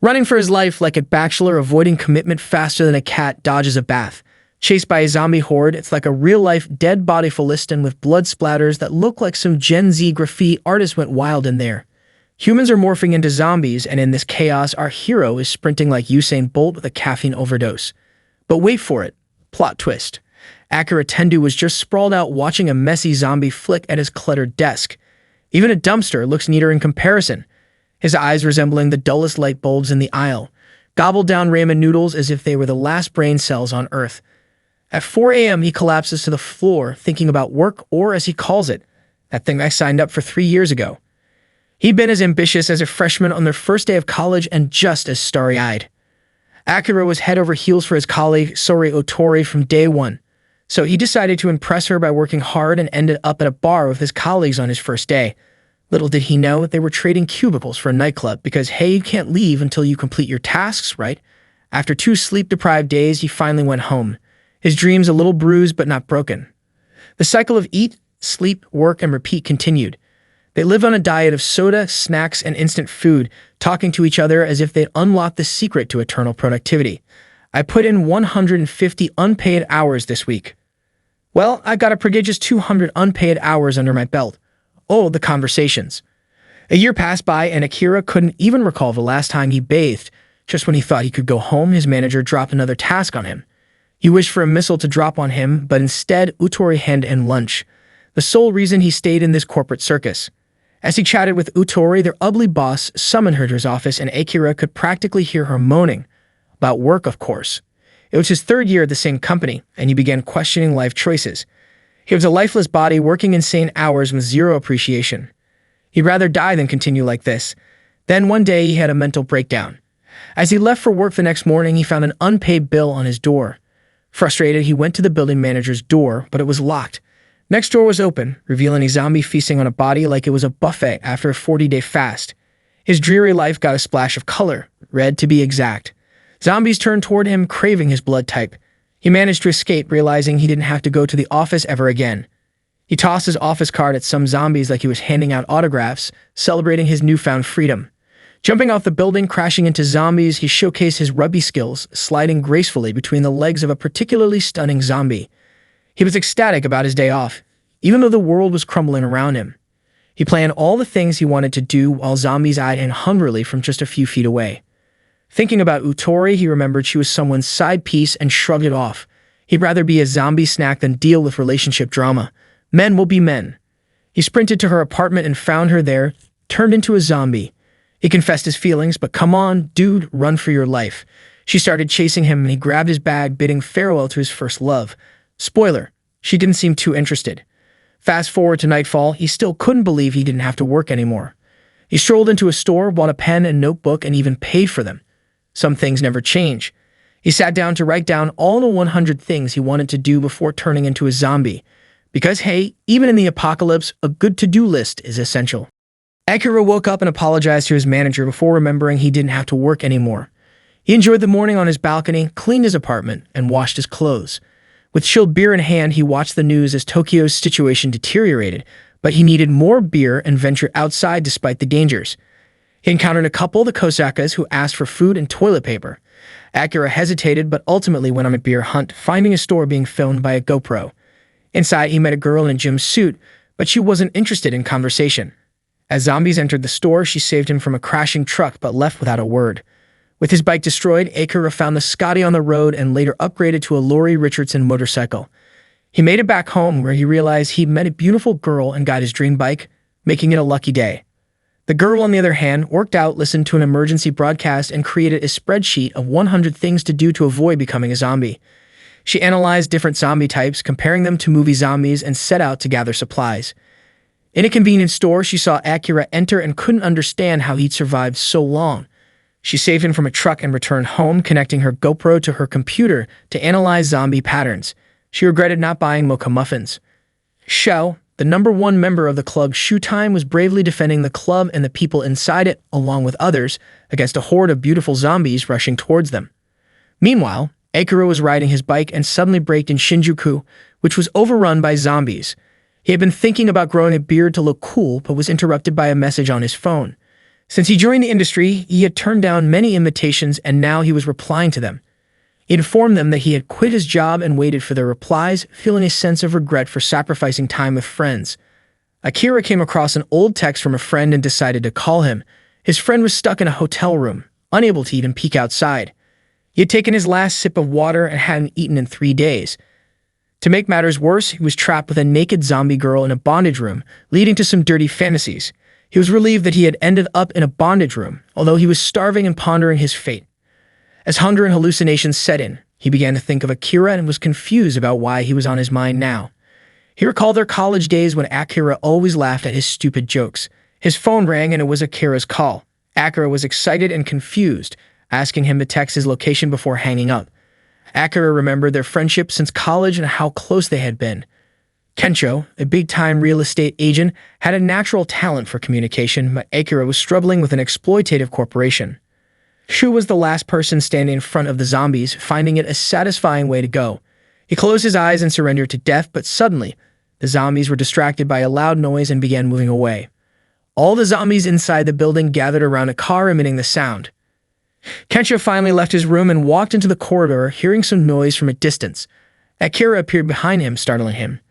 running for his life like a bachelor avoiding commitment faster than a cat dodges a bath. Chased by a zombie horde, it's like a real-life dead body Fullest with blood splatters that look like some Gen Z graffiti artist went wild in there. Humans are morphing into zombies, and in this chaos, our hero is sprinting like Usain Bolt with a caffeine overdose. But wait for it. Plot twist. Akira Tendu was just sprawled out watching a messy zombie flick at his cluttered desk. Even a dumpster looks neater in comparison, his eyes resembling the dullest light bulbs in the aisle, gobbled down ramen noodles as if they were the last brain cells on Earth. At 4 a.m., he collapses to the floor, thinking about work, or as he calls it, that thing I signed up for 3 years ago. He'd been as ambitious as a freshman on their first day of college and just as starry-eyed. Akira was head over heels for his colleague, Sori Otori, from day one, so he decided to impress her by working hard and ended up at a bar with his colleagues on his first day. Little did he know they were trading cubicles for a nightclub because, hey, you can't leave until you complete your tasks, right? After 2 sleep-deprived days, he finally went home, his dreams a little bruised but not broken. The cycle of eat, sleep, work, and repeat continued. They lived on a diet of soda, snacks, and instant food, talking to each other as if they'd unlocked the secret to eternal productivity. I put in 150 unpaid hours this week. Well, I got a prodigious 200 unpaid hours under my belt. Oh, the conversations. A year passed by and Akira couldn't even recall the last time he bathed. Just when he thought he could go home, his manager dropped another task on him. He wished for a missile to drop on him, but instead Utori handed him lunch, the sole reason he stayed in this corporate circus. As he chatted with Utori, their ugly boss summoned her to his office, and Akira could practically hear her moaning. About work, of course. It was his 3rd year at the same company, and he began questioning life choices. He was a lifeless body working insane hours with zero appreciation. He'd rather die than continue like this. Then one day he had a mental breakdown. As he left for work the next morning, he found an unpaid bill on his door. Frustrated, he went to the building manager's door, but it was locked. Next door was open, revealing a zombie feasting on a body like it was a buffet after a 40-day fast. His dreary life got a splash of color, red to be exact. Zombies turned toward him, craving his blood type. He managed to escape, realizing he didn't have to go to the office ever again. He tossed his office card at some zombies like he was handing out autographs, celebrating his newfound freedom. Jumping off the building, crashing into zombies, he showcased his rugby skills, sliding gracefully between the legs of a particularly stunning zombie. He was ecstatic about his day off, even though the world was crumbling around him. He planned all the things he wanted to do while zombies eyed him hungrily from just a few feet away. Thinking about Utori, he remembered she was someone's side piece and shrugged it off. He'd rather be a zombie snack than deal with relationship drama. Men will be men. He sprinted to her apartment and found her there, turned into a zombie. He confessed his feelings, but come on, dude, run for your life. She started chasing him and he grabbed his bag, bidding farewell to his first love. Spoiler, she didn't seem too interested. Fast forward to nightfall, he still couldn't believe he didn't have to work anymore. He strolled into a store, bought a pen and notebook, and even paid for them. Some things never change. He sat down to write down all the 100 things he wanted to do before turning into a zombie. Because hey, even in the apocalypse, a good to-do list is essential. Akira woke up and apologized to his manager before remembering he didn't have to work anymore. He enjoyed the morning on his balcony, cleaned his apartment, and washed his clothes. With chilled beer in hand, he watched the news as Tokyo's situation deteriorated, but he needed more beer and ventured outside despite the dangers. He encountered a couple, the Kosakas, who asked for food and toilet paper. Akira hesitated, but ultimately went on a beer hunt, finding a store being filmed by a GoPro. Inside, he met a girl in a gym suit, but she wasn't interested in conversation. As zombies entered the store, she saved him from a crashing truck, but left without a word. With his bike destroyed, Akira found the Scotty on the road and later upgraded to a Laurie Richardson motorcycle. He made it back home, where he realized he'd met a beautiful girl and got his dream bike, making it a lucky day. The girl, on the other hand, worked out, listened to an emergency broadcast, and created a spreadsheet of 100 things to do to avoid becoming a zombie. She analyzed different zombie types, comparing them to movie zombies, and set out to gather supplies. In a convenience store, she saw Akira enter and couldn't understand how he'd survived so long. She saved him from a truck and returned home, connecting her GoPro to her computer to analyze zombie patterns. She regretted not buying mocha muffins. Shao, the #1 member of the club Shoe Time, was bravely defending the club and the people inside it, along with others, against a horde of beautiful zombies rushing towards them. Meanwhile, Akira was riding his bike and suddenly braked in Shinjuku, which was overrun by zombies. He had been thinking about growing a beard to look cool, but was interrupted by a message on his phone. Since he joined the industry, he had turned down many invitations and now he was replying to them. He informed them that he had quit his job and waited for their replies, feeling a sense of regret for sacrificing time with friends. Akira came across an old text from a friend and decided to call him. His friend was stuck in a hotel room, unable to even peek outside. He had taken his last sip of water and hadn't eaten in 3 days. To make matters worse, he was trapped with a naked zombie girl in a bondage room, leading to some dirty fantasies. He was relieved that he had ended up in a bondage room, although he was starving and pondering his fate. As hunger and hallucinations set in, he began to think of Akira and was confused about why he was on his mind now. He recalled their college days when Akira always laughed at his stupid jokes. His phone rang and it was Akira's call. Akira was excited and confused, asking him to text his location before hanging up. Akira remembered their friendship since college and how close they had been. Kencho, a big-time real estate agent, had a natural talent for communication, but Akira was struggling with an exploitative corporation. Shu was the last person standing in front of the zombies, finding it a satisfying way to go. He closed his eyes and surrendered to death, but suddenly, the zombies were distracted by a loud noise and began moving away. All the zombies inside the building gathered around a car emitting the sound. Kencho finally left his room and walked into the corridor, hearing some noise from a distance. Akira appeared behind him, startling him.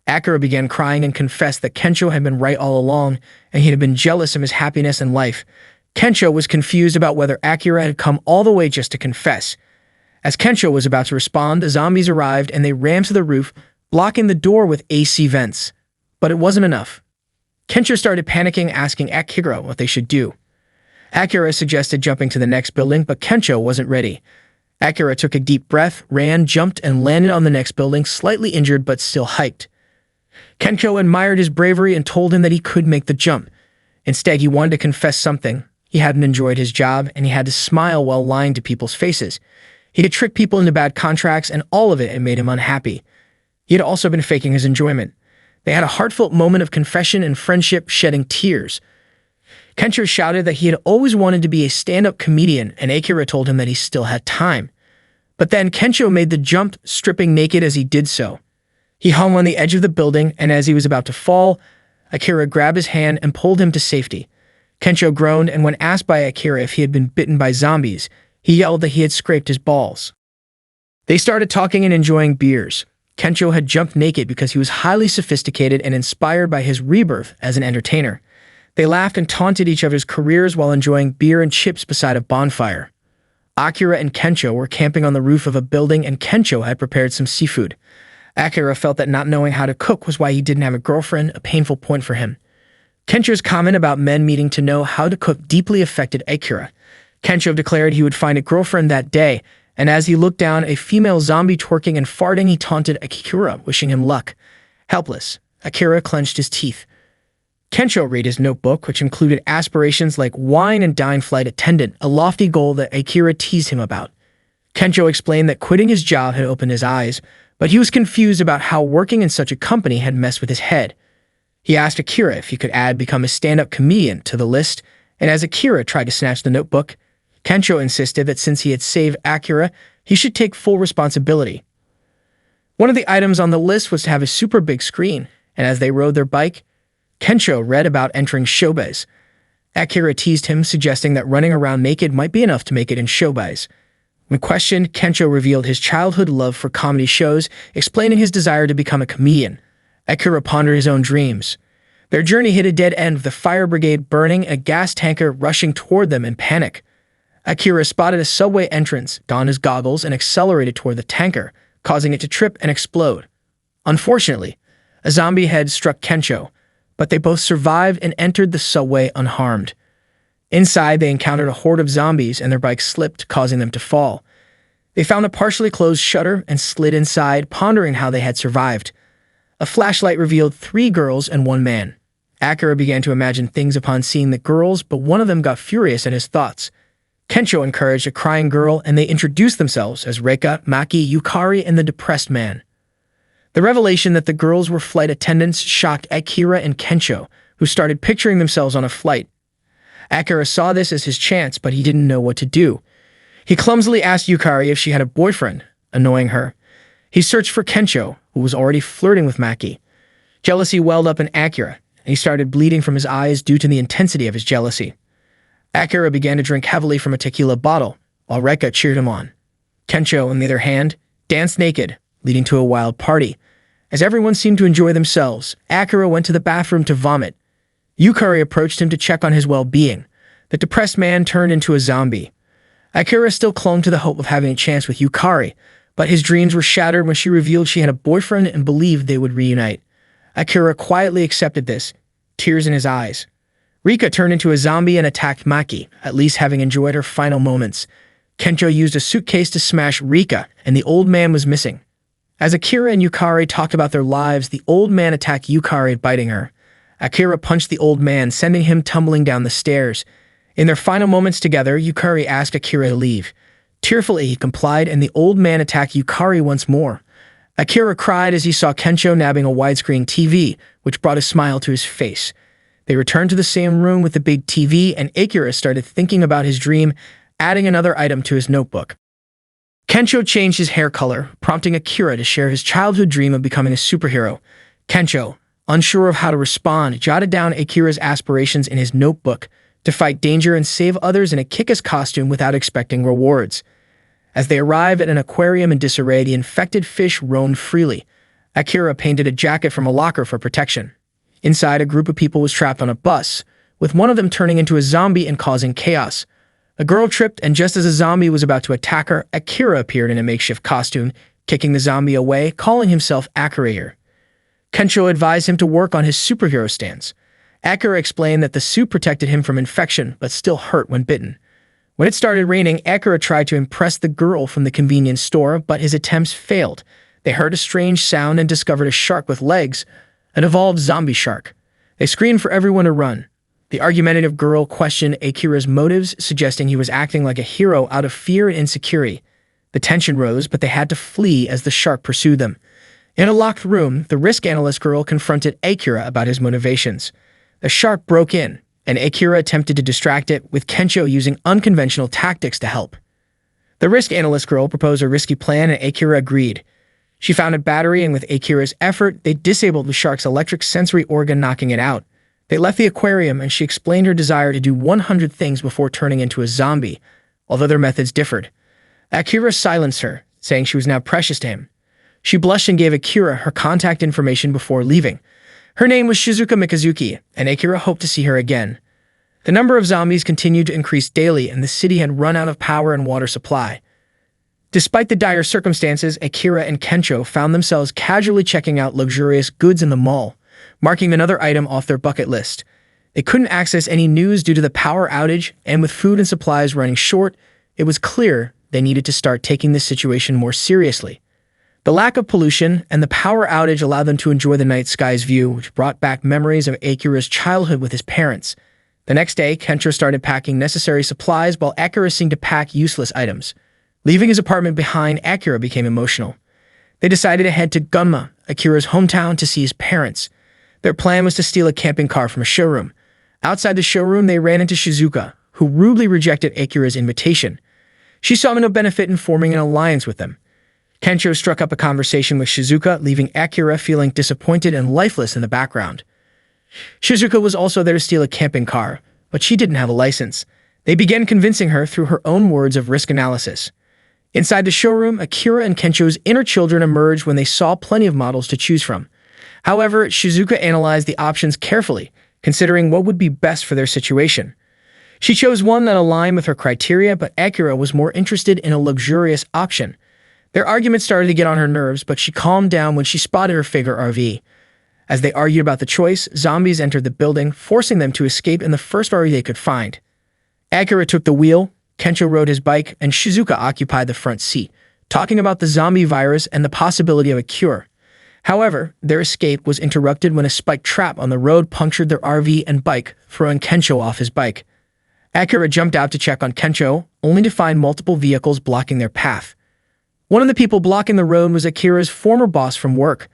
Akira began crying and confessed that Kencho had been right all along, and he had been jealous of his happiness and life. Kencho was confused about whether Akira had come all the way just to confess. As Kencho was about to respond, the zombies arrived and they ran to the roof, blocking the door with AC vents. But it wasn't enough. Kencho started panicking, asking Akira what they should do. Akira suggested jumping to the next building, but Kencho wasn't ready. Akira took a deep breath, ran, jumped, and landed on the next building, slightly injured but still hyped. Kencho admired his bravery and told him that he could make the jump. Instead, he wanted to confess something. He hadn't enjoyed his job, and he had to smile while lying to people's faces. He had tricked people into bad contracts, and all of it had made him unhappy. He had also been faking his enjoyment. They had a heartfelt moment of confession and friendship, shedding tears. Kencho shouted that he had always wanted to be a stand-up comedian, and Akira told him that he still had time. But then Kencho made the jump, stripping naked as he did so. He hung on the edge of the building, and as he was about to fall, Akira grabbed his hand and pulled him to safety. Kencho groaned, and when asked by Akira if he had been bitten by zombies, he yelled that he had scraped his balls. They started talking and enjoying beers. Kencho had jumped naked because he was highly sophisticated and inspired by his rebirth as an entertainer. They laughed and taunted each other's careers while enjoying beer and chips beside a bonfire. Akira and Kencho were camping on the roof of a building, and Kencho had prepared some seafood. Akira felt that not knowing how to cook was why he didn't have a girlfriend, a painful point for him. Kencho's comment about men needing to know how to cook deeply affected Akira. Kencho declared he would find a girlfriend that day, and as he looked down a female zombie twerking and farting, he taunted Akira, wishing him luck. Helpless, Akira clenched his teeth. Kencho read his notebook, which included aspirations like wine and dine flight attendant, a lofty goal that Akira teased him about. Kencho explained that quitting his job had opened his eyes, but he was confused about how working in such a company had messed with his head. He asked Akira if he could become a stand-up comedian to the list, and as Akira tried to snatch the notebook, Kencho insisted that since he had saved Akira, he should take full responsibility. One of the items on the list was to have a super big screen, and as they rode their bike, Kencho read about entering showbiz. Akira teased him, suggesting that running around naked might be enough to make it in showbiz. When questioned, Kencho revealed his childhood love for comedy shows, explaining his desire to become a comedian. Akira pondered his own dreams. Their journey hit a dead end with the fire brigade burning and a gas tanker rushing toward them in panic. Akira spotted a subway entrance, donned his goggles, and accelerated toward the tanker, causing it to trip and explode. Unfortunately, a zombie head struck Kencho, but they both survived and entered the subway unharmed. Inside, they encountered a horde of zombies and their bikes slipped, causing them to fall. They found a partially closed shutter and slid inside, pondering how they had survived. A flashlight revealed 3 girls and 1 man. Akira began to imagine things upon seeing the girls, but one of them got furious at his thoughts. Kencho encouraged a crying girl, and they introduced themselves as Reika, Maki, Yukari, and the depressed man. The revelation that the girls were flight attendants shocked Akira and Kencho, who started picturing themselves on a flight. Akira saw this as his chance, but he didn't know what to do. He clumsily asked Yukari if she had a boyfriend, annoying her. He searched for Kencho, who was already flirting with Maki. Jealousy welled up in Akira, and he started bleeding from his eyes due to the intensity of his jealousy. Akira began to drink heavily from a tequila bottle, while Reka cheered him on. Kencho, on the other hand, danced naked, leading to a wild party. As everyone seemed to enjoy themselves, Akira went to the bathroom to vomit. Yukari approached him to check on his well-being. The depressed man turned into a zombie. Akira still clung to the hope of having a chance with Yukari, but his dreams were shattered when she revealed she had a boyfriend and believed they would reunite. Akira quietly accepted this, tears in his eyes. Rika turned into a zombie and attacked Maki, at least having enjoyed her final moments. Kencho used a suitcase to smash Rika, and the old man was missing. As Akira and Yukari talked about their lives, the old man attacked Yukari, biting her. Akira punched the old man, sending him tumbling down the stairs. In their final moments together, Yukari asked Akira to leave. Tearfully, he complied, and the old man attacked Yukari once more. Akira cried as he saw Kencho nabbing a widescreen TV, which brought a smile to his face. They returned to the same room with the big TV, and Akira started thinking about his dream, adding another item to his notebook. Kencho changed his hair color, prompting Akira to share his childhood dream of becoming a superhero. Kencho, unsure of how to respond, jotted down Akira's aspirations in his notebook to fight danger and save others in a kick-ass costume without expecting rewards. As they arrived at an aquarium in disarray, the infected fish roamed freely. Akira painted a jacket from a locker for protection. Inside, a group of people was trapped on a bus, with one of them turning into a zombie and causing chaos. A girl tripped, and just as a zombie was about to attack her, Akira appeared in a makeshift costume, kicking the zombie away, calling himself Akira. Kencho advised him to work on his superhero stance. Akira explained that the suit protected him from infection, but still hurt when bitten. When it started raining, Akira tried to impress the girl from the convenience store, but his attempts failed. They heard a strange sound and discovered a shark with legs, an evolved zombie shark. They screamed for everyone to run. The argumentative girl questioned Akira's motives, suggesting he was acting like a hero out of fear and insecurity. The tension rose, but they had to flee as the shark pursued them. In a locked room, the risk analyst girl confronted Akira about his motivations. The shark broke in, and Akira attempted to distract it, with Kencho using unconventional tactics to help. The risk analyst girl proposed a risky plan, and Akira agreed. She found a battery, and with Akira's effort, they disabled the shark's electric sensory organ, knocking it out. They left the aquarium, and she explained her desire to do 100 things before turning into a zombie, although their methods differed. Akira silenced her, saying she was now precious to him. She blushed and gave Akira her contact information before leaving. Her name was Shizuka Mikazuki, and Akira hoped to see her again. The number of zombies continued to increase daily, and the city had run out of power and water supply. Despite the dire circumstances, Akira and Kencho found themselves casually checking out luxurious goods in the mall, marking another item off their bucket list. They couldn't access any news due to the power outage, and with food and supplies running short, it was clear they needed to start taking this situation more seriously. The lack of pollution and the power outage allowed them to enjoy the night sky's view, which brought back memories of Akira's childhood with his parents. The next day, Kencho started packing necessary supplies while Akira seemed to pack useless items. Leaving his apartment behind, Akira became emotional. They decided to head to Gunma, Akira's hometown, to see his parents. Their plan was to steal a camping car from a showroom. Outside the showroom, they ran into Shizuka, who rudely rejected Akira's invitation. She saw no benefit in forming an alliance with them. Kencho struck up a conversation with Shizuka, leaving Akira feeling disappointed and lifeless in the background. Shizuka was also there to steal a camping car, but she didn't have a license. They began convincing her through her own words of risk analysis. Inside the showroom, Akira and Kencho's inner children emerged when they saw plenty of models to choose from. However, Shizuka analyzed the options carefully, considering what would be best for their situation. She chose one that aligned with her criteria, but Akira was more interested in a luxurious option. Their argument started to get on her nerves, but she calmed down when she spotted her favorite RV. As they argued about the choice, zombies entered the building, forcing them to escape in the first RV they could find. Akira took the wheel, Kencho rode his bike, and Shizuka occupied the front seat, talking about the zombie virus and the possibility of a cure. However, their escape was interrupted when a spiked trap on the road punctured their RV and bike, throwing Kencho off his bike. Akira jumped out to check on Kencho, only to find multiple vehicles blocking their path. One of the people blocking the road was Akira's former boss from work.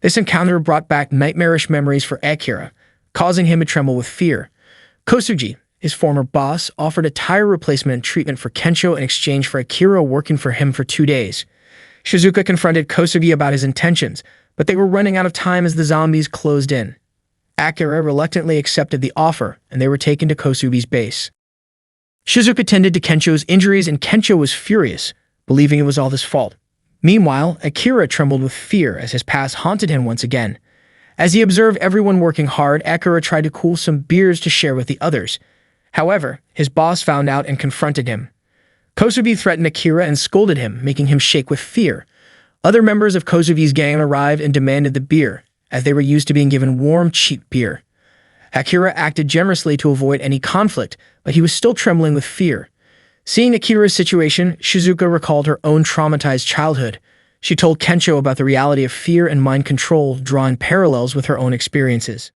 This encounter brought back nightmarish memories for Akira, causing him to tremble with fear. Kosugi, his former boss, offered a tire replacement and treatment for Kencho in exchange for Akira working for him for 2 days. Shizuka confronted Kosugi about his intentions, but they were running out of time as the zombies closed in. Akira reluctantly accepted the offer, and they were taken to Kosugi's base. Shizuka tended to Kencho's injuries and Kencho was furious, believing it was all his fault. Meanwhile, Akira trembled with fear as his past haunted him once again. As he observed everyone working hard, Akira tried to cool some beers to share with the others. However, his boss found out and confronted him. Kosubi threatened Akira and scolded him, making him shake with fear. Other members of Kosubi's gang arrived and demanded the beer, as they were used to being given warm, cheap beer. Akira acted generously to avoid any conflict, but he was still trembling with fear. Seeing Akira's situation, Shizuka recalled her own traumatized childhood. She told Kencho about the reality of fear and mind control, drawing parallels with her own experiences.